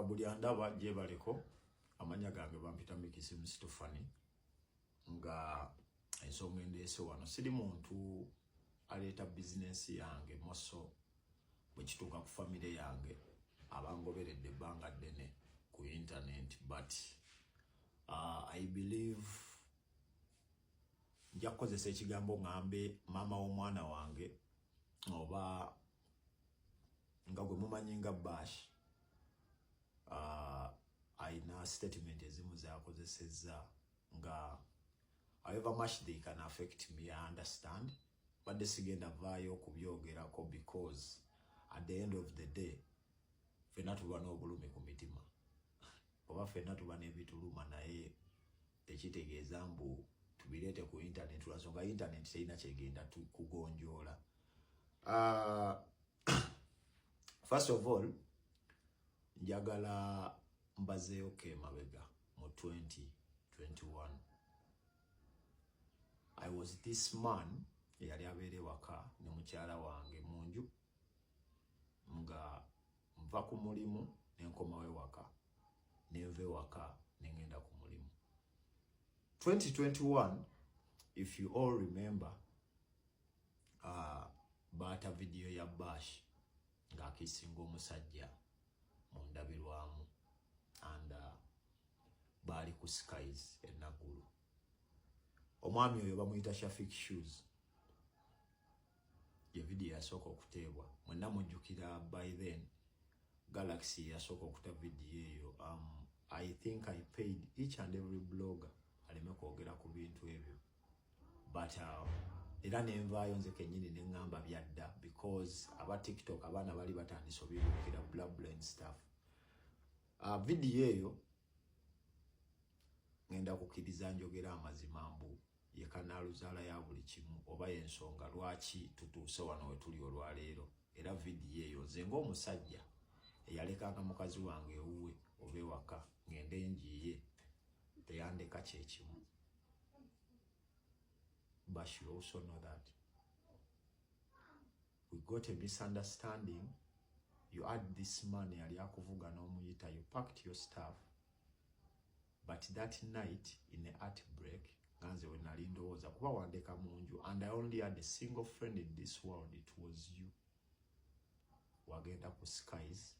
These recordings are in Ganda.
Buli andaba je baleko amanya gange bampita Mikisi Msitofani nga ensonga endeese wano siri muntu aleta business yange moso bwe kituuka ku family yange abangoberedde ebbanga ddene ku internet but I believe nja kukozesa ekigambo ngambe mama w'omwana wange oba nga gwe mumanyi nga Bash aina statement ezimu zakozesezza nga however much they can affect me, I understand, but this sigenda vayo kubyogerako because at the end of the day fena tuba n'obulumi ku mitima oba fena tuba n'ebituluma naye tekitegeeza mbu tubirete ku internet lwansonga internet terina kyegenda kugonjoola. First of all, njagala mbazeeyo mabega mu 2021. I was this man yali abeere waka ne mukyala wange munju nga nva ku mulimu ne nkomawe waka ne nve waka ne ngenda ku mulimu. 2021, if you all remember, baata video ya Bash nga akisinga omusajja mu ndabirwamu and baali ku skies enagulu. Omwami oyo bamuyita Shafik Shoes. Ye video yasooka okuteebwa mwenna mujjukira by then Galaxy yasooka okuta video eyo. I think I paid each and every blogger aleme kwogera ku bintu ebyo but era nenvaayo nze kennyini ne ngamba byadda because aba TikTok abaana bali batandise obibuukira bla and stuff. Video eyo ngenda kukkiriza njogera amazima mbu ye kanaaluzaala ya buli kimu oba y'ensonga lwaki tutuuse wano we tuli olwaleero. Era video eyo nze ng'omusajja eyalekanga mukazi wange ewuwe oba ewaka ngende njiye teyandeka kyekimu. But you also know that we got a misunderstanding. You had this man yali akuvuga n'omuyita, you packed your stuff, but that night in a art break ganze we nali ndowooza kuba wandeka munju and I only had a single friend in this world, it was you. Wagenda ku skies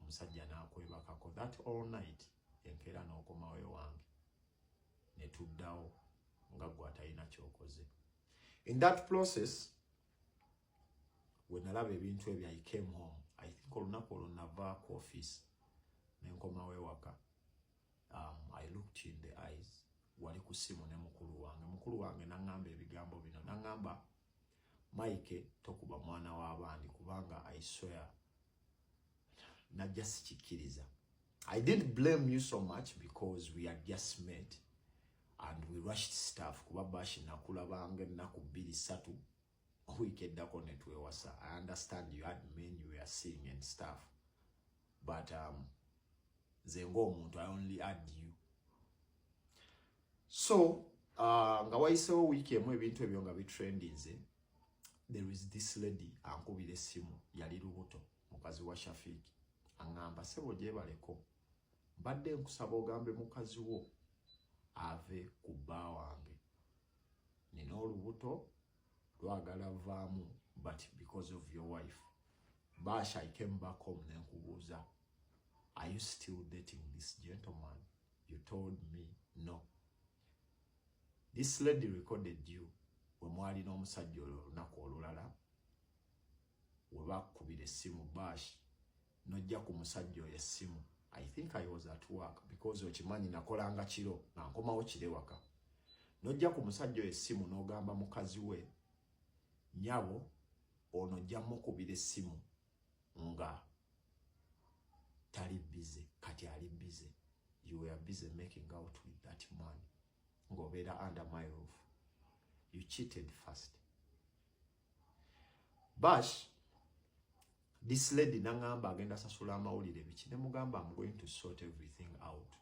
omusajja n'akwebakako that all night enkeera n'okomawe wange ne tuddawo nga gwe atalina kyokoze. In that process we nalaba ebintu ebyo I came home. I think olunaku olwo nava ku office ne nkomawe waka. I looked in the eyes wali ku simu ne mukulu wange n'angamba ebigambo bino n'angamba Mike tokuba mwana w'abandi kubanga I swear najja sikikkiriza. I didn't blame you so much because we had just met and we rushed stuff kuba Bash nakulabanga ennaku 2-3 week eddako ne twewasa. I understand you had men you were seeing and stuff but nze ng'omuntu I only had you. So nga wayiseewo wiiki emu ebintu ebyo nga bitrendinze, there is this lady ankubira essimu yali lubuto mukazi wa Shafik aŋŋamba ssebo gyebaleko mbadde nkusaba ogambe mukazi wo ave ku bba wange nina olubuto lwagala vaamu but because of your wife. Bash, I came back home ne nkubuuza, are you still dating this gentleman? You told me no. This lady recorded you we mwali n'omusajja olunaku olulala we bakubira essimu Bash nojja ku musajja oyo essimu. I think I was at work because okimanyi nakolanga kiro nga nkomawo kire waka. Nojja ku musajja oyo essimu n'ogamba mukazi we nyabo ono ojja mukubira essimu nga tali busy kati ali busy. You were busy making out with that man ng'obeera under my roof. You cheated first. Bash, this lady nangamba agenda sasula amawulire biki ne mugamba I'm going to sort everything out.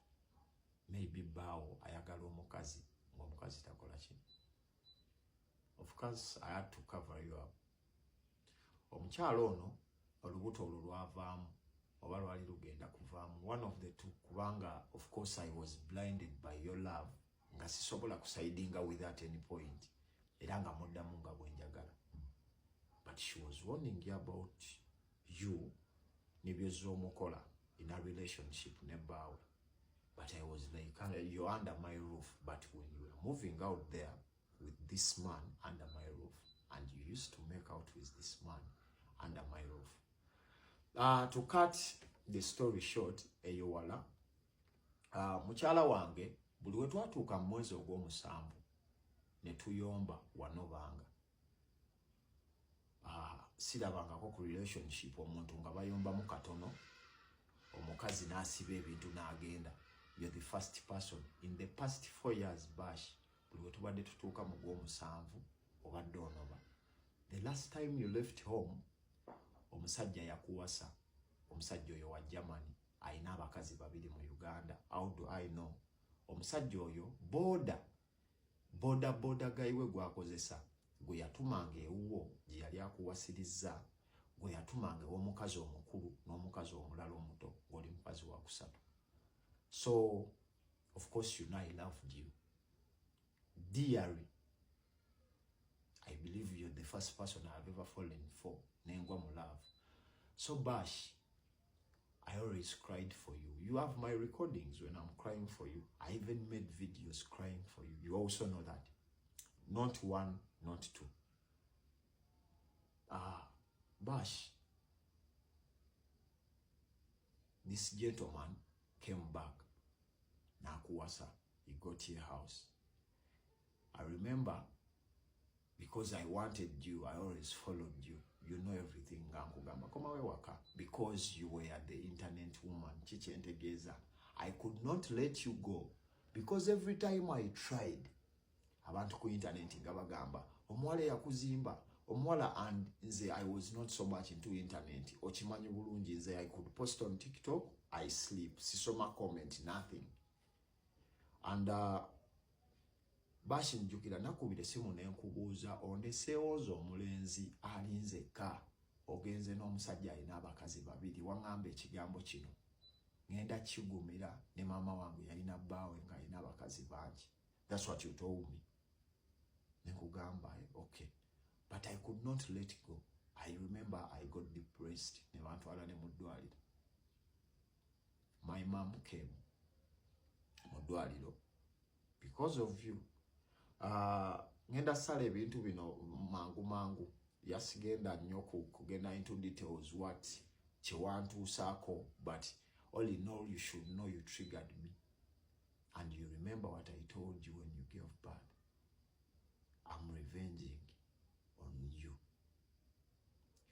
Maybe bao ayagala omukazi ng'omukazi takola ki. Of course I had to cover you up. Omukyalo ono olubuto olwo lwavaamu oba lwali lugenda kuvaamu, one of the two, kubanga of course I was blinded by your love nga sisobola kusidinga without any point era nga muddamu nga bwenjagala. But she was warning you about you nebyozomukola in a relationship nebaawe. But I was like, you're under my roof. But when you were moving out there with this man under my roof, and you used to make out with this man under my roof. To cut the story short, eyowala, mukyala wange, buli we twatuuka mu mwezi ogw'omusanvu ne tuyomba wano banga. Sirabangako ku relationship omuntu nga bayombamu katono, omukazi n'asiba ebintu n'agenda. You're the first person in the past 4 years, Bash, buli we tubadde tutuuka mu gw'omusanvu obadde onoba. The last time you left home, omusajja yakuwasa. Omusajja oyo wa Germany ayina abakazi babiri mu Uganda. How do I know? Omusajja oyo boda gaiwe gwakozesa gwe yatumanga ewuwo gye yali akuwasiriza, gwe yatumanga ew'omukazi omukulu n'omukazi omulala omuto ng'oli mukazi wa kusatu. So of course you know I loved you dearly. I believe you're the first person I've ever fallen for. Nengwa mu love. So Bash, I always cried for you. You have my recordings when I'm crying for you. I even made videos crying for you. You also know that. Not one, not two. Bash, this gentleman came back. Nakuwasa, he got to your house. I remember, because I wanted you, I always followed you. You know everything. Because you were the internet woman, Chichentegeza. I could not let you go. Because every time I tried, abantu ku internet ngabagamba, omwala yakuzimba, omwala, and nze I was not so much into internet. Ochimanyi bulungi nze I could post on TikTok, I sleep, sisoma comment, nothing. And Bashi njukira nakubira simu nenkubuuza ondeseewoza omulenzi alinzeka ogenze n'omusajja alina abakazi babiri wangamba ekigambo kino ngenda kigumira ne mama wange yalina bbaawe nga alina abakazi bangi. That's what you told me. Nekugamba okay, but I could not let go. I remember I got depressed ne bantwala ne mu ddwaliro. My mom came mu ddwaliro because of you. Ngenda sala ebintu bino mangu yasigenda nnyo kugenda into details what kyewantuusaako, but all in all you should know you triggered me, and you remember what I told you when you gave birth. I'm revenging on you.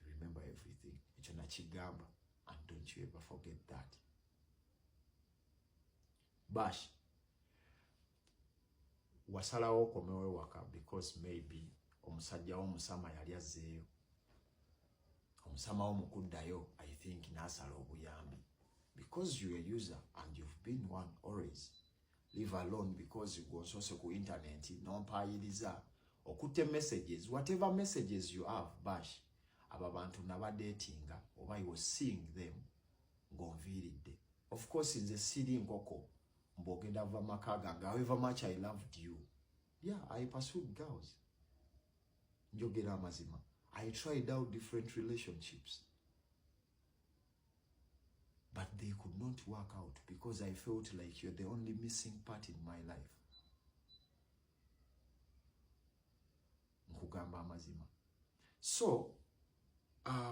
You remember everything. Ekyo nakigamba, and don't you ever forget that. Bash, wasalawo okomewe waka because maybe omusajja w'omusama yali azzeeyo. Omusama w'omukuddayo, I think n'asala obuyambi. Because you're a user and you've been one always. Leave alone because you go also ku internet, nompayiriza. Okutte messages, whatever messages you have, Bash, aba bantu nabadatinga, oba you was seeing them, ngonviridde. Of course, in the city nkoko, mbogenda va makaga, however much I loved you. Yeah, I pursued girls. Njogera amazima. I tried out different relationships. But they could not work out because I felt like you're the only missing part in my life. Nkugamba amazima. So,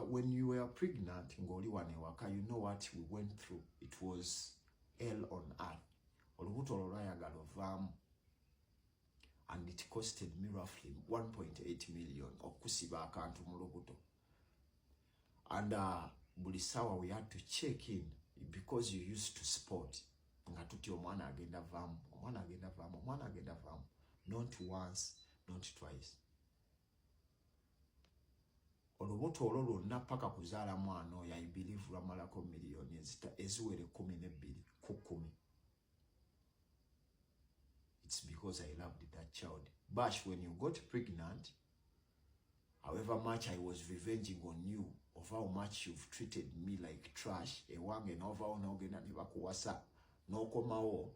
when you were pregnant, ngoli wane waka, you know what we went through. It was hell on earth. Olubuto olwayagala ovaamu. And it costed me roughly 1.8 million okusiba akantu mu lubuto. And buli sawa we had to check in because you used to sport. Nga tuti omwana agenda vaamu, omwana agenda vaamu, omwana agenda vaamu. Not once, not twice. Olubuto olwo lwonna paka kuzaala mwana oyo I believe lwamalako miliyoni eziwere 12 ku 10. It's because I loved that child. Bash, when you got pregnant, however much I was revenging on you, of how much you've treated me like trash, ewange nova onogena nibakuwasa, no komao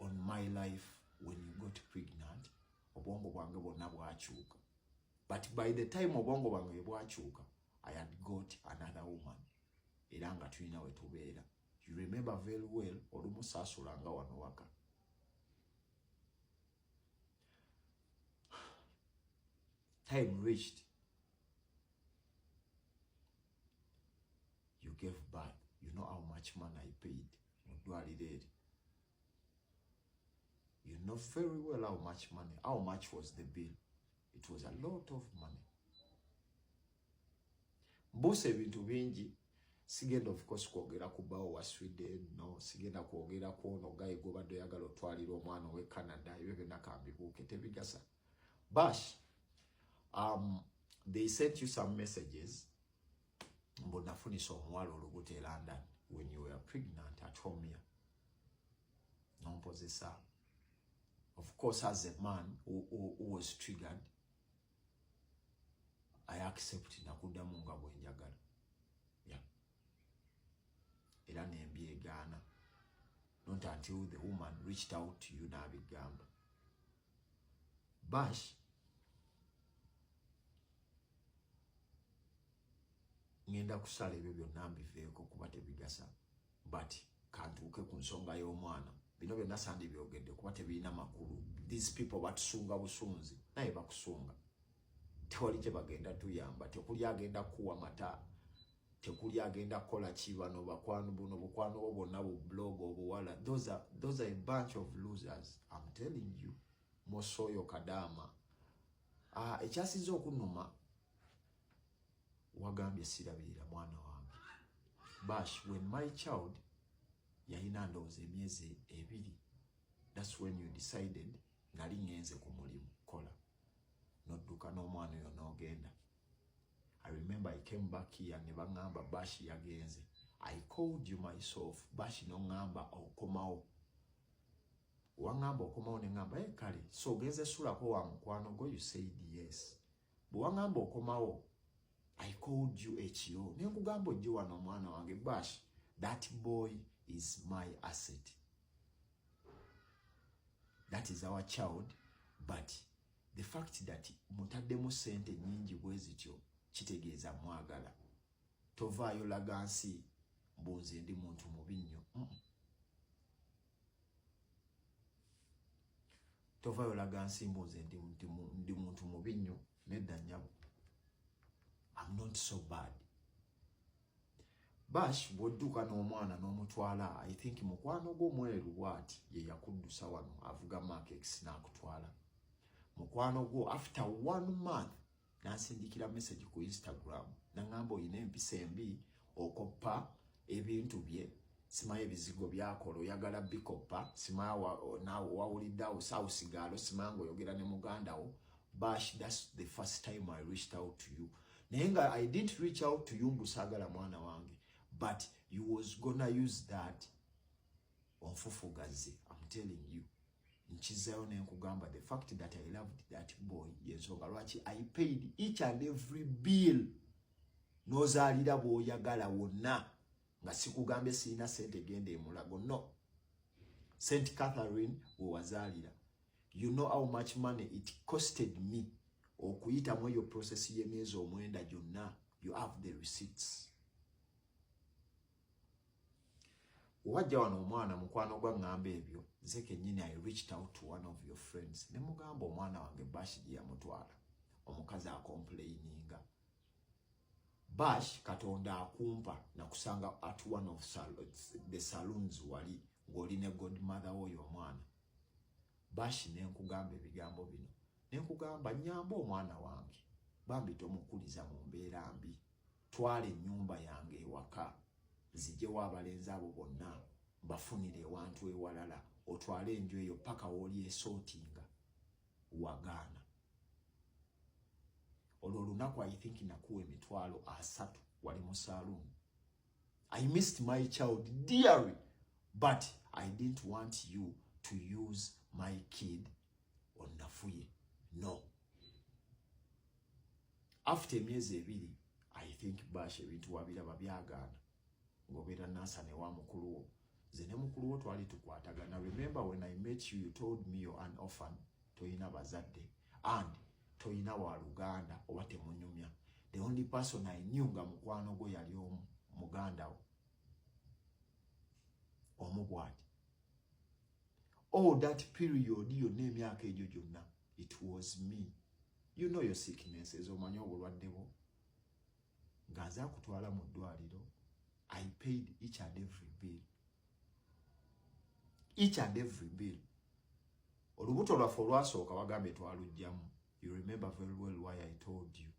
on my life when you got pregnant, obongo bwange bonna bwachuka. But by the time obongo bwange bwachuka, I had got another woman. Eranga tulina we tubeera. You remember very well, olumusasulanga wano waka. Time reached. You gave birth. You know how much money I paid. You know very well how much money. How much was the bill? It was a lot of money. Mbuse bintu bingi. Sigenda of course kwogera ku bawo wa Sweden, no. Sigenda kwogera ku ono gaye gobadde yagala otwalira omwana we Canada. Ebyo byonna kambibuuke tebigasa. Bash, they sent you some messages. Mbonafunisa omuwala olubuto e London when you were pregnant at home here. Non-possessor. Of course, as a man who was triggered, I accept nakudamu nga bwenjagala. Yeah. Era nembye Ghana. Not until the woman reached out to you nabigamba. Bash, ngenda kusala ebyo byonna mbiveeko kuba tebigasa, but kantuuke ku nsonga y'omwana. Bino byonna sandi byogedde kuba tebirina makulu. These people batusunga busunzi, naye bakusunga. Tewali kye bagenda tuyamba, tekuli agenda kuwa mata, tekuli agenda kola kibano bakwano buno bukwano bonna bu blog obuwala. Those are a bunch of losers. I'm telling you. Mosoyo kadama. Ekyasiza okunuma wagambye sirabirira mwana wange. Bash, when my child yalina ndowooza emyezi 2, that's when you decided nali ngenze ku mulimu kola nodduka n'omwana oyo n'ogenda. I remember I came back here ne bangamba Bash yagenze. I called you myself. Bash n'ongamba okomawo. Wangamba okomawo ne ngamba kale so genze sulako wa mukwano go. You said yes. Bwangamba okomawo, I called you HO. Nenkugamba ojje wano omwana wange. Bash, that boy is my asset. That is our child. But the fact that mutaddemu sente nyingi bwezityo kitegeeza mwagala. Tovaayo lagansi mbunze ndi muntu mubi nnyo. Tovaayo lagansi mbunze ndi muntu mubi nnyo. Nedda nnyabo. I'm not so bad. Bash, bwodduka n'omwana n'omutwala, I think mukwano gwo mweru bwati ye yakuddusa wano avuga Markex n'akutwala. Mukwano gwo after 1 month nansindikira message ku Instagram nangamba oyina empisa embi okoppa ebintu bye. Simaye ebizigo byakola oyagala bikoppa. Simaya wawulidde awo sawusigalo. Simaya ng'oyogera ne muganda wo. Bash, that's the first time I reached out to you. Nenga, I didn't reach out to you mbusagala mwana wange, but you was gonna use that on Fufugazi. I'm telling you. Nchizayo nenkugamba the fact that I loved that boy yensonga lwaki I paid each and every bill. Nozalira bw'oyagala wonna nga sikugambye sirina sente gende emulago. No. St. Catherine wewazalira. You know how much money it costed me. Okuyita mu eyo process y'emyezi 9 gyonna. You have the receipts. Wajja wano omwana mukwano gwa ngamba ebyo. Nze kennyini I reached out to one of your friends. Ne mugamba omwana wange Bash gye yamutwala. Omukazi akomplaininga. Bash, Katonda akumpa na kusanga at one of the saloons wali ng'oli ne godmother oyo omwana. Bash nenkugamba ebigambo bino. Nenkugamba nyamba omwana wange. Bambi tomukuliza mu mbeera mbi. Twala ennyumba yange ewaka. Zijjewo abalenzi abo bonna. Bafunire ewantu ewalala. Otwale enju eyo paka woli esootinga. Wagaana. Olwo olunaku I think nakuwa emitwalo 3 wali mu saloon. I missed my child dearly, but I didn't want you to use my kid on Nafuye. No. After emyezi 2, I think Bash ebintu wabiraba byagaana ng'obeera Nansana wa mukulu wo nze ne mukulu wo twali tukwatagana. Remember when I met you, you told me you're an orphan, toyina bazadde and toyina wa Luganda oba temunyumya. The only person I knew nga mukwano gwo yali muganda wo omubwati. Oh, that period yonna emyaka egyo gyonna, it was me. You know your sicknesses, omanyi obulwadde bwo. Nga nze akutwala mu ddwaliro, I paid each and every bill. Each and every bill. Olubuto lwaffe olwasooka bagambye twalugyamu. You remember very well why I told you.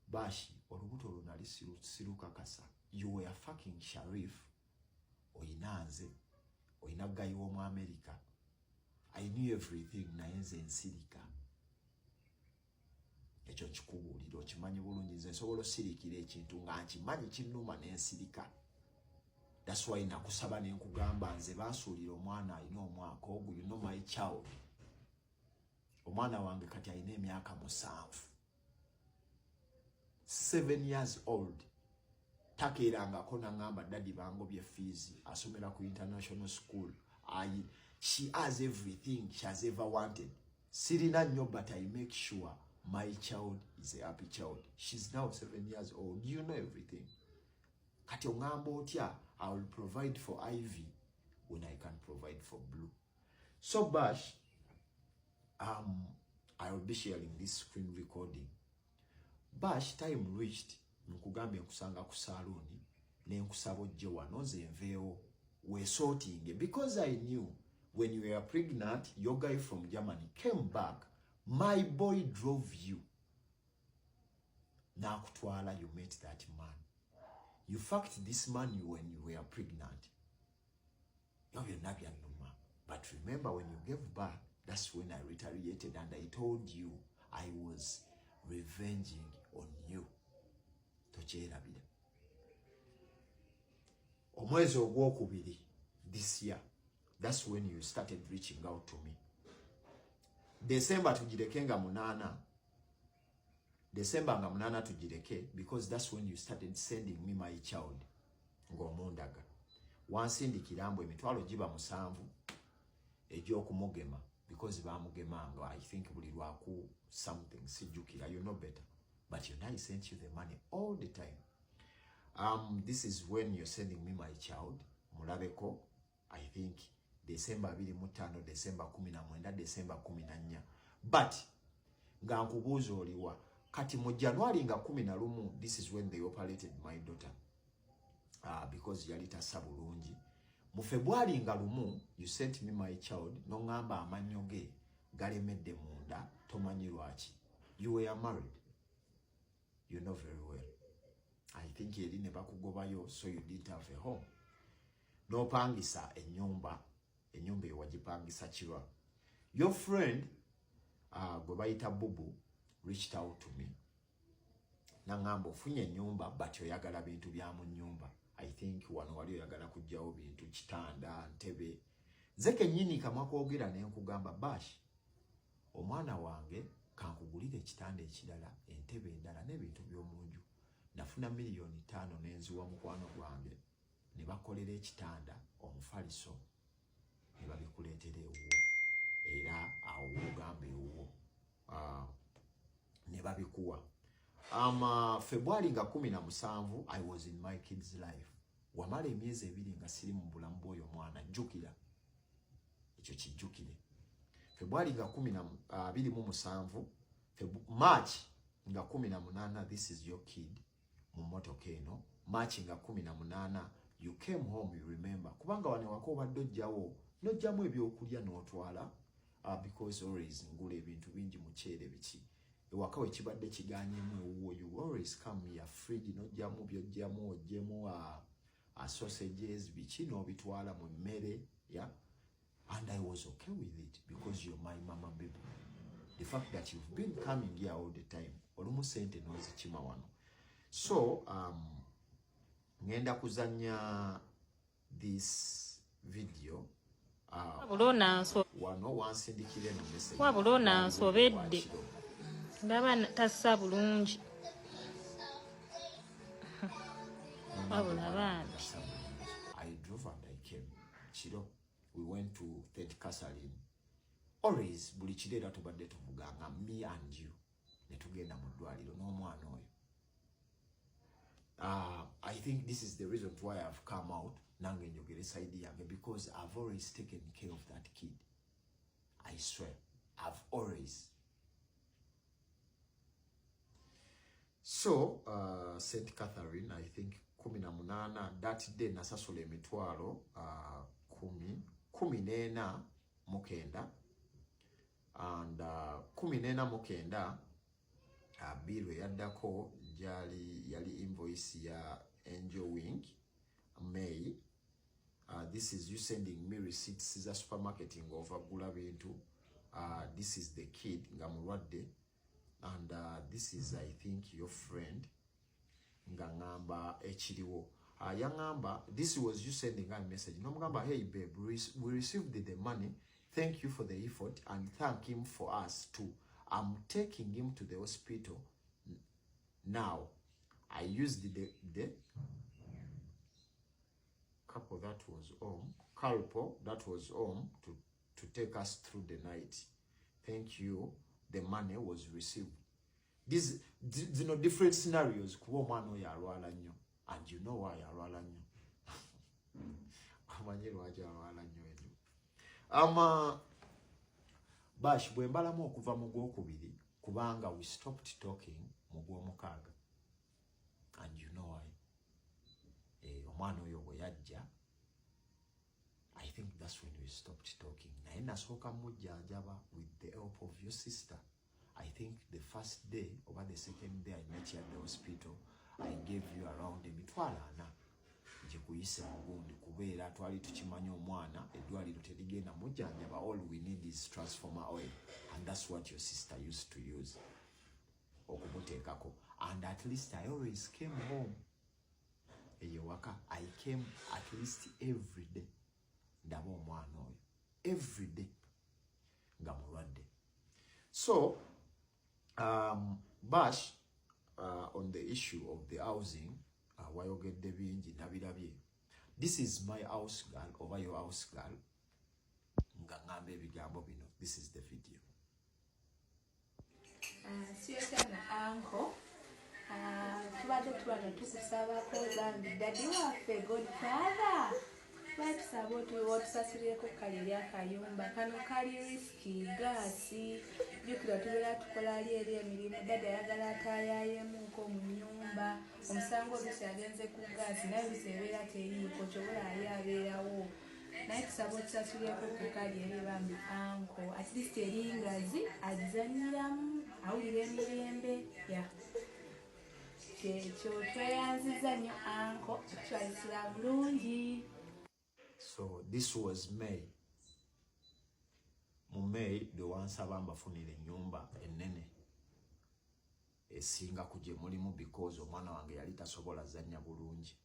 Bashi, olubuto lunali sirukakasa. You were fucking Sharif. Oyina nze. Oyina guy w'omu America. I knew everything naye nze nsirika. Ekyo kikubuulira okimanyi bulungi. Nze nsobola osirikira ekintu nga nkimanyi kinnuma n'ensirika. That's why nakusaba ne nkugamba nze baasuulira omwana alina omwaka ogwo, you know my child. Omwana wange kati alina emyaka 7. 7 years old. Takeerangako nangamba daddy bangobye fees asomera ku international school. She has everything she has ever wanted. Sirina nnyo, but I make sure my child is a happy child. She's now 7 years old. You know everything. Kati ongamba otya, I will provide for Ivy when I can provide for Blue. So Bash, I will be sharing this screen recording. Bash, time reached, nkugambye nkusanga ku saloni, ne nkusaba ojje wano nze nveewo weesootinge, because I knew when you were pregnant, your guy from Germany came back. My boy drove you. Nakutwala, you met that man. You fucked this man when you were pregnant. But remember, when you gave birth, that's when I retaliated and I told you I was revenging on you. Omwezi ogwokubiri this year, that's when you started reaching out to me. December tujireke nga 8. December nga 8 tujireke, because that's when you started sending me my child. Ng'omundaga. Wansindikira mbu emitwalo giba 7 egy'okumugema, because bamugemanga, I think buli lwaku something sijjukira, you know better. But you know I sent you the money all the time. This is when you're sending me my child. Mulabeko, I think December 25, December 19, December 14. But nga nkubuuza oliwa kati mu January nga 11, this is when they operated my daughter. Because yali tassa bulungi. Mu February nga 1, you sent me my child, no ngamba amannyo ge galemedde munda, tomanyi lwaki. You were married. You know very well. I think yeri ne bakugobayo, so you didn't have a home. No pangisa enyumba ewagipangisa kirwa. Your friend, gwe bayita Bubu, reached out to me. Nangamba ofunye nyumba, but oyagala bintu bya mu nyumba. I think wano wali oyagala kujjawo bintu, kitanda, ntebe. Zeke nyini kama kwogera ne nkugamba, Bash, omwana wange kankugulira ekitanda ekirala, entebe endala n'ebintu by'omunju. Nafuna $5,000,000 n'enziwa mukwano gwange. Ne bakolera ekitanda omufaliso ne babikuleetera ewuwo. Era awo ogambe ewuwo. Ne babikuwa. February nga 17, I was in my kid's life. Wamala emyezi 2 nga siri mu bulamu bw'oyo mwana, jjukira. Ekyo kijjukire. February nga 27, March nga 18, this is your kid mu motoka eno. March nga 18, you came home, you remember. Kubanga wane wako obadde ojjawo, n'ojjamu ebyokulya n'otwala, because always ngula ebintu bingi muceere biki. Ewaka we kibadde kiganyemu ewuwo, you always come here fridge, n'ojjamu by'ojjamu, ojjemu sausages biki n'obitwala mu mmere, yeah. And I was okay with it because you're my mama baby. The fact that you've been coming here all the time, olumu sente n'ozikima wano. So, ngenda kuzanya this video. Wano wansindikire no message. Wabulona nsobedde. Ndaba tassa bulungi. I drove and I came. Chiro, we went to St. Catherine. Always, buli chidera tubadde tuvuganga, me and you. Netugenda mu ddwaliro n'omwana oyo. I think this is the reason why I've come out, nange njogere side yange, because I've always taken care of that kid. I swear, I've always. So, St. Catherine, I think, 18, that day nasasula emitwalo 14 mukenda, and 14 mukenda, bill yaddako yali invoice ya Angel Wing, May. This is you sending me receipts za supermarketing of agula bintu. This is the kid nga mulwadde, and this is, I think, your friend nga ngamba ekiriwo. Yangamba, this was you sending a message. No mugamba, hey babe, we received the money. Thank you for the effort and thank him for us too. I'm taking him to the hospital now. I used the couple that was home, Carpo that was home to take us through the night. Thank you. The money was received. These different scenarios. And you know why yarwala nyo. Bash bwembalamu okuva mu gwokubiri kubanga we stopped talking mu gw'omukaaga. And you know why. Omwana oyo bwe yajja, I think that's when we stopped talking. Naye nasooka mujjanjaba with the help of your sister. I think the first day or the second day I met you at the hospital, I gave you around emitwalo 4 jikuyise mugundi kubeera twali tukimanya omwana eddwaliro terigenda mujjanjaba. All we need is transformer oil, and that's what your sister used to use okumuteekako. And at least I always came home eyewaka. I came at least every day ndaba omwana oyo every day nga mulwadde. So Bash, on the issue of the housing, wayogedde bingi nabirabye. This is my house girl over your house girl nga ngambe ebigambo bino. This is the video. Siyosana uncle, tubadde tukusabako zambi daddy waffe Godfather batusaba otusasulireko kali akayumba kano kali risky gaasi jukira tubeera tukola ali eri emirimu dada ayagala atayaayemuko mu nnyumba omusango oluusi agenze ku gaasi naye luusi ebeera teriiko kyobola ali abeerawo naye tusaba otusasulireko ku kali eri bambi anko at least eringazi agizanyiramu awulira emirembe ya kyekyo tweyanziza nnyo anko tutwalisira bulungi. So this was May. Mu May the wansaba mbafunire ennyumba ennene esinga kuje mulimu because omwana wange yali tasobola zanya bulungi.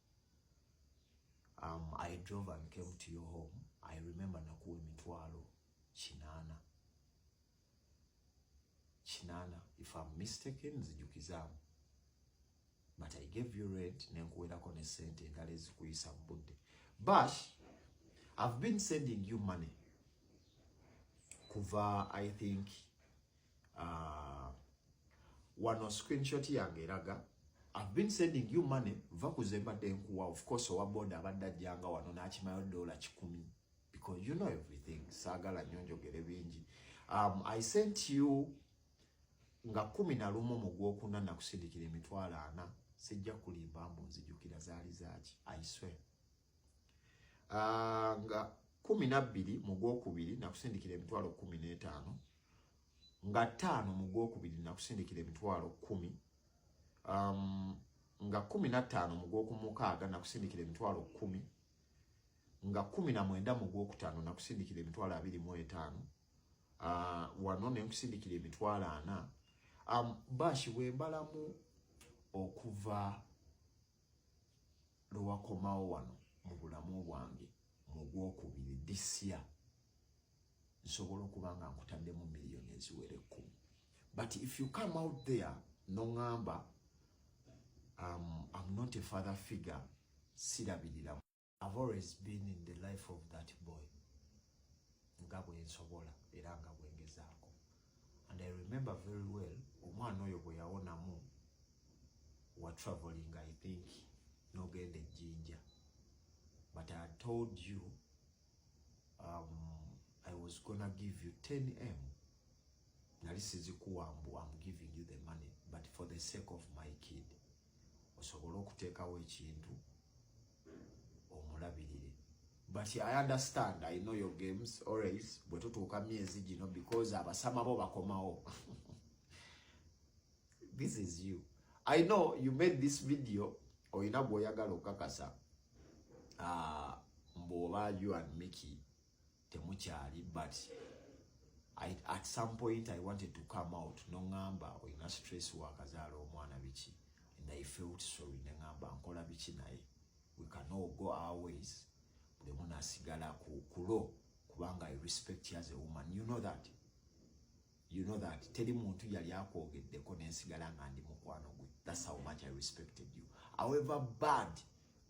I drove and came to your home. I remember nakuwa emitwalo 8 if I'm mistaken nzijukizaamu, but I gave you rent nenkuwerako ne sente endala ezikuyisa mu budde. Bash, I've been sending you money kuva, I think, one screenshot yange eraga. I've been sending you money vakuzemba denkuwa, of course owa boda abadde ajjanga wano n'akimayo $10 because you know everything. Saagala nnyo njogere bingi. I sent you nga 11 mu gwokuna nakusindikira emitwalo 4. Sijja kulimba mbu nzijukira zaali zaaki, I swear. Nga 12 mu gwokubiri nakusindikira emitwalo 15. Nga 5 mu gwokubiri nakusindikira emitwalo 10. Nga 15 mu gwokumukaaga nakusindikira emitwalo 10. Nga 19 mu gwokutaano nakusindikira emitwalo 25. Wano ne nkusindikira emitwalo 4. Bashi bwembalamu okuva lwakomawo wano mu bulamu bwange mu gwokubiri this year nsobola okuba nga nkutaddemu million eziwere 10. But if you come out there no ngamba I'm not a father figure sirabirira. I've always been in the life of that boy. Nga bwe nsobola era nga bwe ngezaako. And I remember very well, omwana oyo bwe yawonamu wa traveling, I think, n'ogenda e Jinja. But I had told you I was gonna give you 10M. Nali sizikuwambu, I'm giving you the money, but for the sake of my kid. Osobola okuteekawo ekintu omulabirire. But I understand, I know your games always, bwe tutuuka myezi gino, because abasama bo bakomawo. This is you. I know you made this video, oyina bw'oyagala okakasa. Mboba you and Mickey temukyali, but at some point I wanted to come out nongamba oyina stress wakazaala omwana biki, and I felt sorry nengamba nkola biki naye. We can all go our ways. Buli muna asigala kulo kubanga I respect you as a woman. You know that. You know that. Teri muntu yali akwogeddeko nensigala nga ndi mukwano gwe. That's how much I respected you. However bad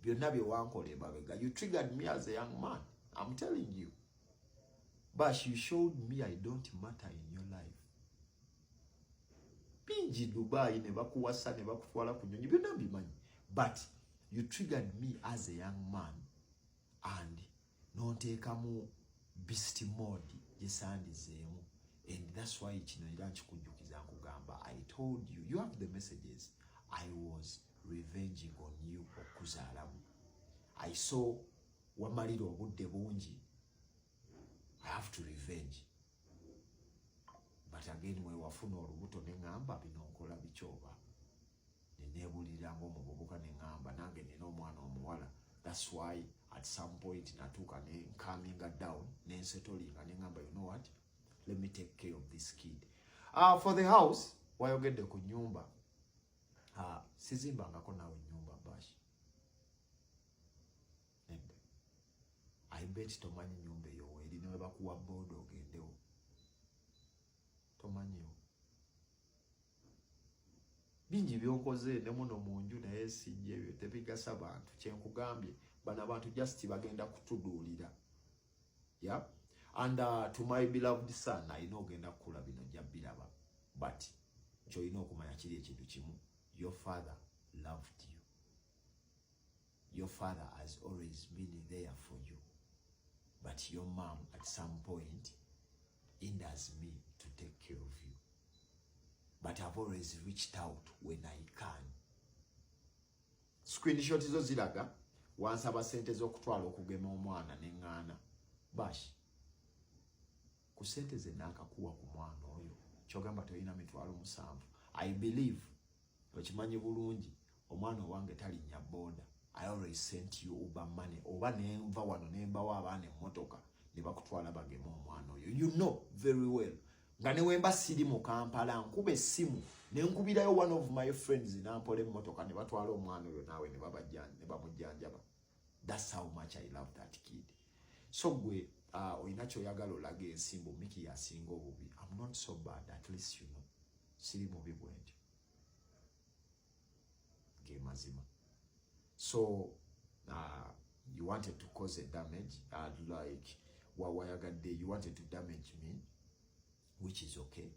byonna bye wankola emabega, you triggered me as a young man. I'm telling you. But you showed me I don't matter in your life. Pinji Dubai ne bakuwasa ne bakutwala ku nnyonyi byonna bimanyi. But you triggered me as a young man and nonteekamu beast mode gyesandizeemu. And that's why kino era nkikujjukiza nkugamba, I told you, you have the messages. I was revenging on you okuzaalamu. I saw wamalira obudde bungi. I have to revenge. But again, we wafuna olubuto neŋŋamba bino nkola bikyoba. Neneebulira ng'omuvubuka neŋŋamba nange nina omwana omuwala. That's why at some point natuuka ne calming down, nensettlinga neŋŋamba, you know what? Let me take care of this kid. For the house, wayogedde ku nnyumba. Sizimbangako nawe nnyumba Bash. I bet tomanyi nnyumba eyo weeri ne bakuwa boda ogendewo. Tomanyiwo. Bingi byonkoze ne muno mu nju naye sijja ebyo tebigasa bantu. Kyenkugambye bano abantu just bagenda kutuduulira. Yeah? And to my beloved son, I know ogenda kukula bino jja biraba. But kyolina okumanya kiri ekintu kimu. Your father loved you. Your father has always been there for you. But your mom at some point hinders me to take care of you. But I've always reached out when I can. Screenshot zo ziraga wansaba sente z'okutwala okugema omwana neŋŋaana. Bash, ku sente ze naakakuwa ku mwana oyo kyogamba toyina mitwalo 7. I believe okimanyi bulungi omwana owange talinnya boda. I always sent you Uber money. Oba nenva wano nembawo abaana emmotoka ne bakutwala bagema omwana oyo. You know very well. Nga ne wemba siri mu Kampala nkuba essimu ne nkubirayo one of my friends nampola emmotoka ne batwala omwana oyo naawe ne bamujjanjaba. That's how much I love that kid. So gwe oyina kyoyagala olaga ensimbu Mickey yasinga obubi. I'm not so bad, at least you know. Siri mubi bwentyo. Ge mazima. So you wanted to cause a damage, like wayagadde, you wanted to damage me, which is okay.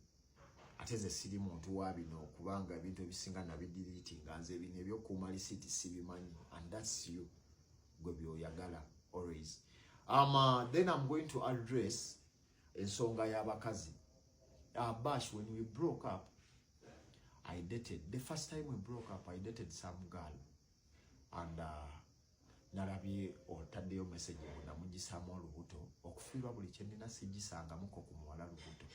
Ateze siri muntu wa bino kubanga ebintu ebisinga nabideleting nze ebintu ebyokuuma lisiti sibimanyi, and that's you gwe byoyagala always. Then I'm going to address ensonga y'abakazi. Bash, when we broke up, I dated, the first time we broke up, I dated some girl. And nalabye otaddeyo message bonna mugisaamu olubuto okufiirwa buli kye nnina sigisangamuko ku muwala lubuto.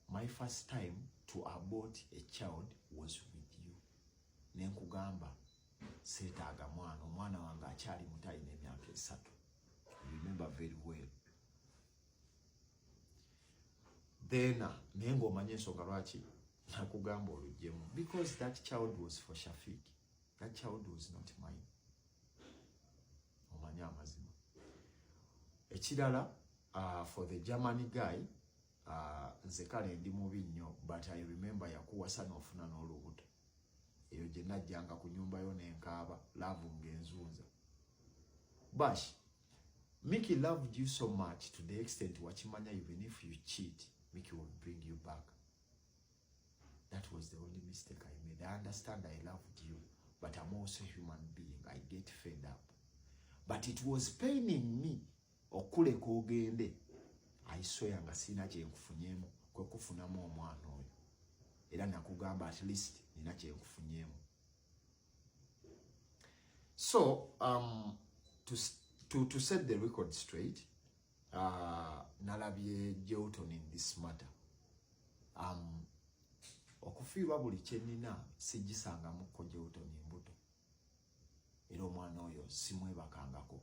My first time to abort a child was with you. Nenkugamba seetaaga omwana wange akyali muto alina emyaka 3. You remember very well. Then naye ng'omanye ensonga lwaki nakugamba olugyemu, because that child was for Shafiq. That child was not mine. Omanya amazima. Ekirala, for the German guy, nze kale ndi mubi nnyo, but I remember yakuwasa n'ofuna n'olubuto. eyo gye najjanga ku nyumba yo nenkaaba love ng'enzunza. Bash, Mickey loved you so much to the extent wachimanya even if you cheat, Mickey will bring you back. That was the only mistake I made. I understand I loved you, but I'm also a human being. I get fed up. But it was paining me. Okule kogende. I swear nga sina kye nkufunyemu kwe kufunamu omwana oyo. Era nakugamba at least nina kye nkufunyemu. So, to set the record straight, nalabye Jewton in this matter. Okufiirwa buli kye nnina sigisangamu ko Jewton embuto. Era omwana oyo simwebakangako.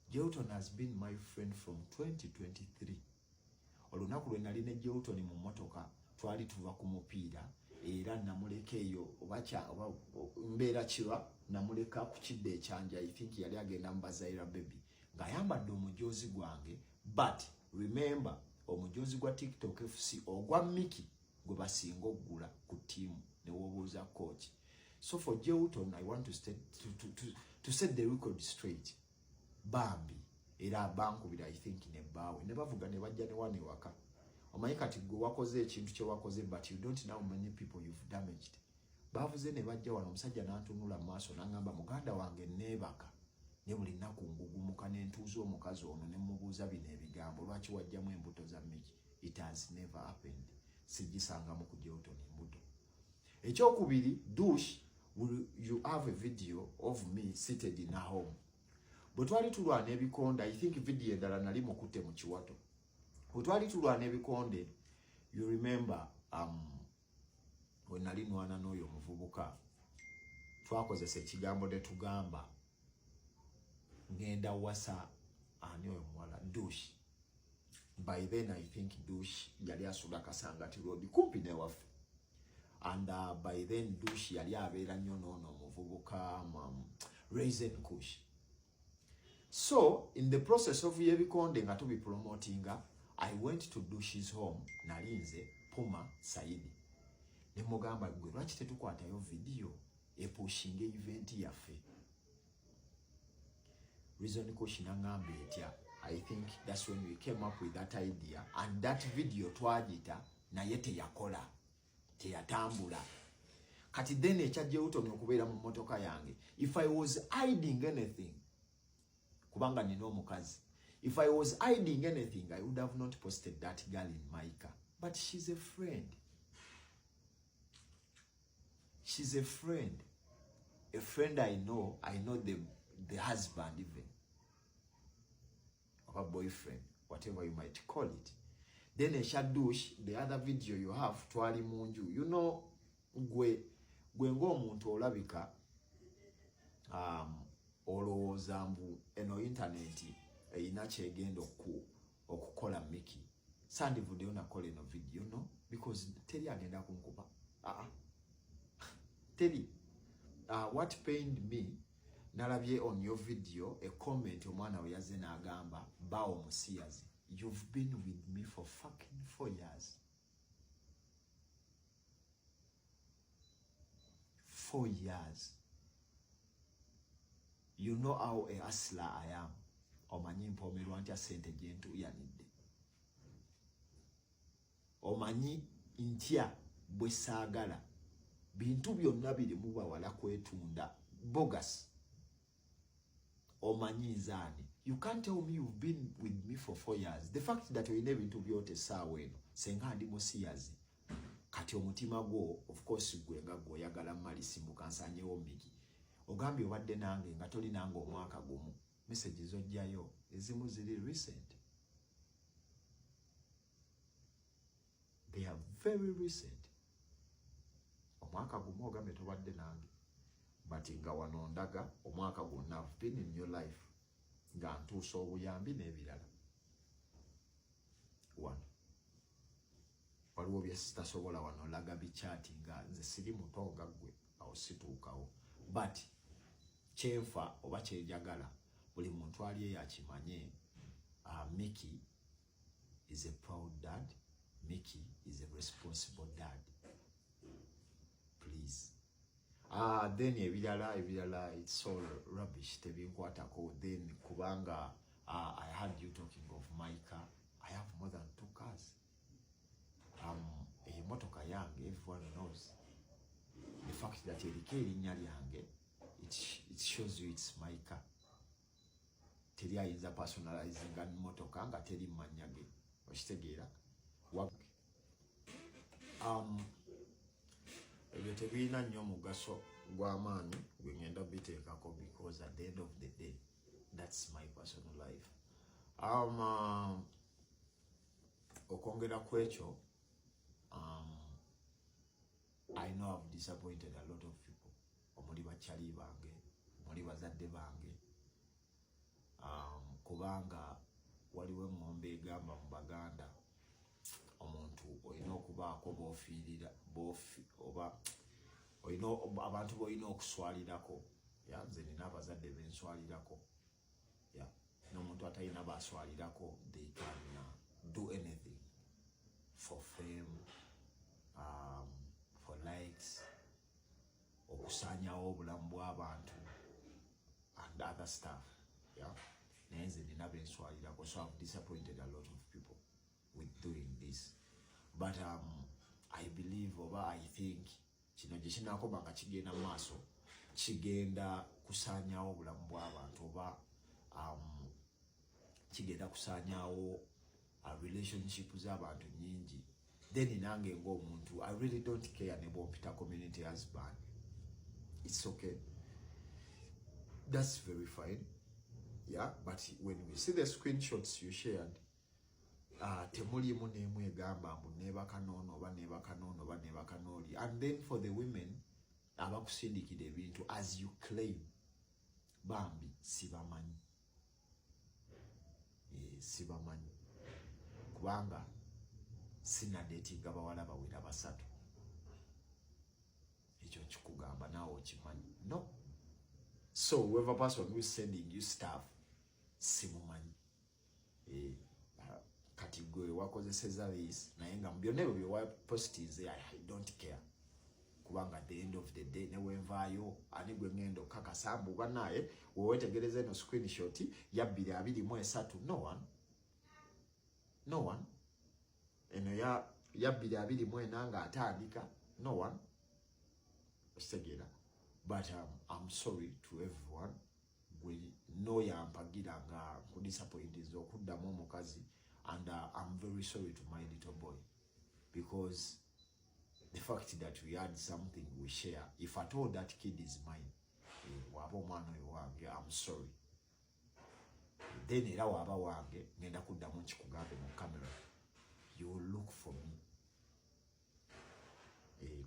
Jewton has been my friend from 2023. Olunaku lwe nali ne Jewton mu mmotoka twali tuva ku mupiira era namuleka eyo mbeera kiba namuleka ku kidde ekyanja. I think yali agenda mu Bazaira baby ng'ayambadde omujoozi gwange, but remember omujoozi gwa TikTok FC ogwa Mickey gwe basinga oggula ku ttiimu ne wobuuza coach. So for Jewton, I want to set the record straight. Bambi era bankubira I think ne bawe ne bavuga ne bajja ne wane waka. Omanyi kati gwe wakoze ekintu kye wakoze, but you don't know how many people you've damaged. Bavuze ne bajja wano omusajja n'antunula mu maaso n'angamba muganda wange neebaka ne buli nnaku ngugumuka ne ntuuza omukazi ono ne mubuuza bino ebigambo lwaki wajjamu embuto za Mickey. It has never happened. Sigisangamu ku Jewton embuto. Ekyokubiri, douche, you have a video of me seated in a home. Bwe twali tulwana ebikonde, I think video endala nali mukutte mu kiwato. Bwe twali tulwana ebikonde, you remember we nali nwana n'oyo omuvubuka twakozesa ekigambo ne tugamba ngenda wasa ani oyo muwala douche. By then I think douche yali asula Kasangati Road kumpi ne waffe. And by then douche yali abeera nnyo n'ono omuvubuka Raisin Kush. So in the process of yebikonde nga tubi promotinga, I went to douche's home nalinze Puma Saidi. Ne mugamba gwe lwaki tetukwatayo video epushinga event yaffe. Reason Kush n'angamba etya. I think that's when we came up with that idea, and that video twagita naye teyakola teyatambula. Kati then ekya Jewton okubeera mu motoka yange, if I was hiding anything kubanga nina omukazi, if I was hiding anything I would have not posted that girl in my car. But she's a friend. She's a friend. A friend I know the husband even. Or boyfriend, whatever you might call it. Then a shadush, the other video you have, twali munju. You know, gwe ngo omuntu olabika olowooza mbu eno internet eyina kyegenda okukola Mickey. Sandivuddeyo nakola eno video, no? Because teri agenda kunkuba. Teri. What pained me, nalabye on your video a comment omwana we yazze n'agamba bawo musiyazi. You've been with me for fucking 4 years. 4 years. You know how a hustler I am. Omanyi mpomerwa ntya sente gye ntuuyanidde. Omanyi ntya bwe saagala bintu byonna biri mu bawala kwetunda bogus. Omanyi nzaani. You can't tell me you've been with me for 4 years. The fact that you're never into byote sawa eno senga ndi musiyazi. Kati omutima gwo, of course gwe nga gwoyagala mali simbuka nsanyewo Mickey. Ogambye obadde nange nga toli nange omwaka gumu. Messages zojjayo ezimu ziri recent. They are very recent. Omwaka gumu ogambye tobadde nange. But nga wano ndaga omwaka gwonna I've been in your life. Nga ntuusa obuyambi n'ebirala. Wano. Waliwo bye sitasobola wano laga bichati nga nze siri muto nga gwe awo situukawo. But kyenfa oba kyejagala buli muntu ali yakimanye. Mickey is a proud dad. Mickey is a responsible dad. Please. Then ebirala it's all rubbish tebinkwatako. Then kubanga I heard you talking of my car. I have more than 2 cars. Emotoka yange, everyone knows. The fact that eriko erinnya lyange, it shows you it's my car. Teri ayinza personalizing motoka nga teri mannya ge. Okitegeera? Ebyo tebirina nnyo omugaso gw'amaanyi gwe ngenda biteekako, because at the end of the day, that's my personal life. Okwongera ku ekyo, I know I've disappointed a lot of people. Omuli bakyali bange, omuli bazadde bange. Kubanga waliwo engombe egamba mu Baganda, omuntu olina okubaako b'ofiirira oba olina abantu b'olina okuswalirako. Nze nina abazadde benswalirako. N'omuntu atalina baswalirako, they can do anything for fame, for likes, okusaanyawo obulamu bw'abantu and other stuff. Naye nze nina benswalirako, so I've disappointed a lot of people with doing this. But I believe oba I think kino gye kinaakoma nga kigenda maaso, kigenda kusaanyawo obulamu bw'abantu oba kigenda kusaanyawo relationship z'abantu nyingi. Then nange ng'omuntu, I really don't care ne bw'ompita community husband. It's okay. That's very fine. But when we see the screenshots you shared, temulimu n'emu egamba mbu neebaka n'ono oba neebaka n'ono oba neebaka n'oli. And then for the women abakusindikira ebintu, as you claim, bambi sibamanyi. Sibamanyi. Kubanga sina dating abawala bawera 3. Ekyo kikugamba naawe okimanyi. No. So whoever person who is sending you stuff, simumanyi. Kati gwe wakozeseza this naye nga byonna ebyo bye wapostinze, I don't care. Kubanga at the end of the day newe nvaayo ani gwe ngenda okakasa mbu bannaye wewetegereza eno screenshot ya 223. No one. Eno ya 224 nga atandika. No one. Ostegera. But I'm sorry to everyone. We know yampagira nga kudisappointed okuddamu omukazi, and I'm very sorry to my little boy, because the fact that we had something we share, if at all that kid is mine, waba omwana oyo wange, I'm sorry. Then era waba wange ngenda kuddamu nkikugambe mu camera, you will look for me.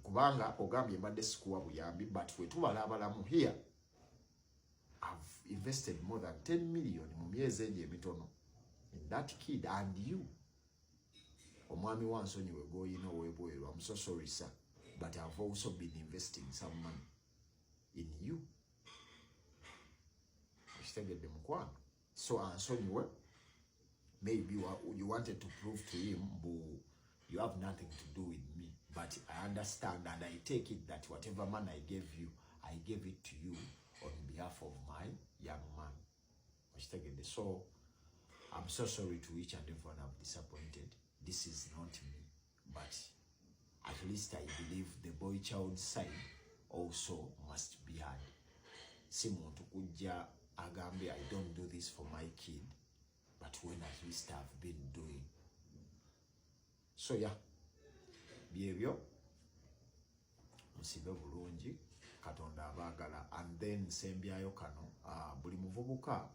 Kubanga ogambye mbadde sikuwa buyambi, but we tubala abalamu here, I've invested more than 10 million mu myezi egyo emitono in that kid and you. Omwami wansonyiwe gwoyina owebweru, I'm so sorry sir, but I've also been investing some money in you. Ostegedde mukwano. So ansonyiwe, maybe you wanted to prove to him you have nothing to do with me, but I understand and I take it that whatever man I gave you, I gave it to you on behalf of my young man. So I'm so sorry to each and everyone I've disappointed. This is not me, but at least I believe the boy child side also must be heard. Simuntu kujja agambe I don't do this for my kid, but when at least I've been doing. So yeah, byebyo musibe bulungi, Katonda abagala. And then sembyayo kano, buli muvubuka